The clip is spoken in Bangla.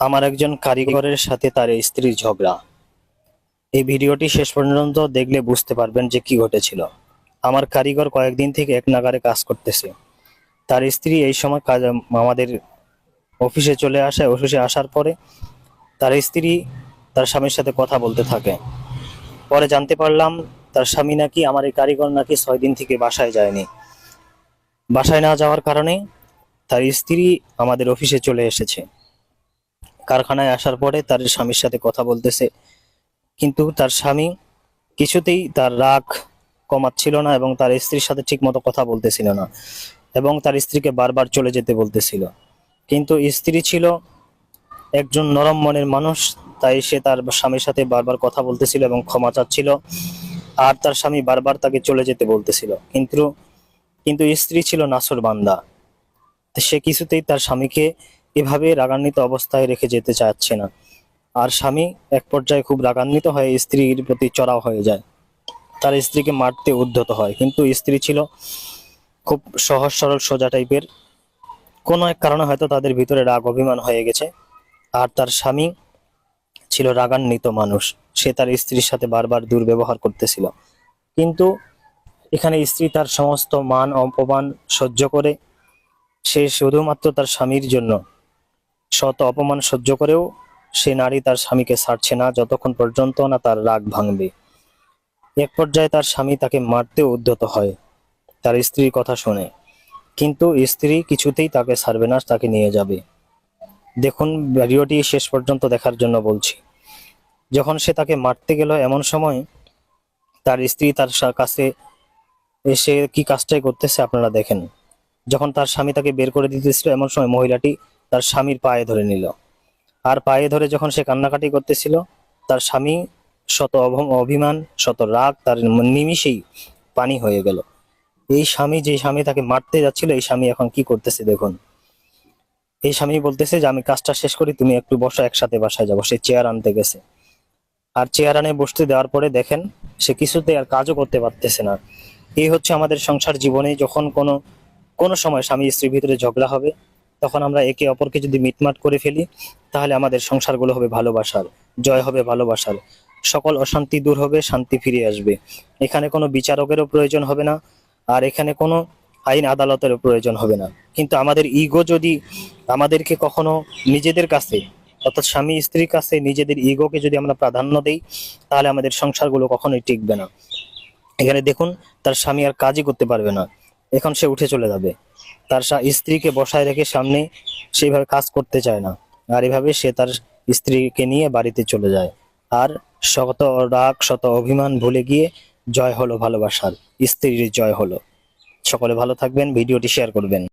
আমার একজন কারিগরের সাথে তার স্ত্রীর ঝগড়া। এই ভিডিওটি শেষ পর্যন্ত দেখলে বুঝতে পারবেন যে কি ঘটেছিল। আমার কারিগর কয়েকদিন থেকে এক নাগাড়ে কাজ করতেছে। তার স্ত্রী এই সময় কাজ আমাদের অফিসে চলে আসে। অফিসে আসার পরে তার স্ত্রী তার স্বামীর সাথে কথা বলতে থাকে। পরে জানতে পারলাম তার স্বামী নাকি, আমার এই কারিগর নাকি 6 দিন থেকে বাসায় যায়নি। বাসায় না যাওয়ার কারণে তার স্ত্রী আমাদের অফিসে চলে এসেছে। কারখানায় আসার পরে তার স্বামীর সাথে কথা বলতেছে, কিন্তু তার স্বামী কিছুতেই তার রাগ কমাচ্ছিল না এবং তার স্ত্রীর সাথে ঠিক মতো কথা বলতেছিল না, এবং তার স্ত্রীকে বারবার চলে যেতে বলতেছিল। কিন্তু স্ত্রী ছিল একজন নরম মনের মানুষ, তাই সে তার স্বামীর সাথে বারবার কথা বলতেছিল এবং ক্ষমা চাচ্ছিল। আর তার স্বামী বারবার তাকে চলে যেতে বলতেছিল, কিন্তু কিন্তু স্ত্রী ছিল নাছোড়বান্দা। সে কিছুতেই তার স্বামীকে এভাবে রাগান্বিত অবস্থায় রেখে যেতে চাচ্ছে না। আর স্বামী এক পর্যায়ে খুব রাগান্বিত হয়ে স্ত্রীর প্রতি চড়াও হয়ে যায়। তার স্ত্রীকে মারতে উদ্যত হয়, কিন্তু স্ত্রী ছিল খুব সহজ সরল সোজা টাইপের। কোনো এক কারণে হয়তো তাদের ভিতরে রাগ অভিমান হয়ে গেছে। আর তার স্বামী ছিল রাগান্বিত মানুষ। সে তার স্ত্রীর সাথে বারবার দুর্ব্যবহার করতেছিল। কিন্তু এখানে স্ত্রী তার সমস্ত মান অপমান সহ্য করে, সে শুধুমাত্র তার স্বামীর জন্য শত অপমান সহ্য করেও সে নারী তার স্বামীকে ছাড়ছে না, যতক্ষণ পর্যন্ত না তার রাগ ভাঙবে। এক পর্যায়ে তার স্বামী তাকে মারতে উদ্যত হয় তার স্ত্রীর কথা শুনে, কিন্তু স্ত্রী কিছুতেই তাকে ছাড়বে না, তাকে নিয়ে যাবে। দেখুন, ভিডিওটি শেষ পর্যন্ত দেখার জন্য বলছি। যখন সে তাকে মারতে গেল, এমন সময় তার স্ত্রী তার কাছে এসে কি কাজটাই করতেছে আপনারা দেখেন। যখন তার স্বামী তাকে বের করে দিতেছিল, এমন সময় মহিলাটি তার স্বামীর পায়ে ধরে নিল। আর পায়ে ধরে যখন সে কান্নাকাটি করতেছিল, তার স্বামী শত অভিমান শত রাগ তার নিমিষেই পানি হয়ে গেল। এই স্বামী, যে স্বামী তাকে মারতে যাচ্ছিল, এই স্বামী এখন কি করতেছে দেখুন। এই স্বামী বলতেছে যে আমি কাজটা শেষ করি, তুমি একটু বসো, একসাথে বাসায় যাবো। সে চেয়ার আনতে গেছে, আর চেয়ার আনে বসতে দেওয়ার পরে দেখেন সে কিছুতে আর কাজও করতে পারতেছে না। এই হচ্ছে আমাদের সংসার জীবনে, যখন কোনো কোনো সময় স্বামী স্ত্রীর ভিতরে ঝগড়া হবে, তখন আমরা একে অপরকে যদি মিটমাট করে ফেলি, তাহলে আমাদের সংসারগুলো হবে ভালোবাসার, জয় হবে ভালোবাসার। সকল অশান্তি দূর হবে, শান্তি ফিরে আসবে। এখানে কোনো বিচারকেরও প্রয়োজন হবে না, আর এখানে কোনো আইন আদালতেরও প্রয়োজন হবে না। কিন্তু আমাদের ইগো যদি আমাদেরকে কখনো নিজেদের কাছে, অর্থাৎ স্বামী স্ত্রীর কাছে নিজেদের ইগোকে যদি আমরা প্রাধান্য দেই, তাহলে আমাদের সংসারগুলো কখনোই টিকবে না। এখানে দেখুন, তার স্বামী আর কাজই করতে পারবে না, এখন সে উঠে চলে যাবে। তার স্ত্রীকে বসায় রেখে সামনে সেইভাবে কাজ করতে চায় না। আর এভাবে সে তার স্ত্রীকে নিয়ে বাড়িতে চলে যায়। আর শত রাগ শত অভিমান ভুলে গিয়ে জয় হলো ভালোবাসার, স্ত্রীর জয় হলো। সকলে ভালো থাকবেন, ভিডিওটি শেয়ার করবেন।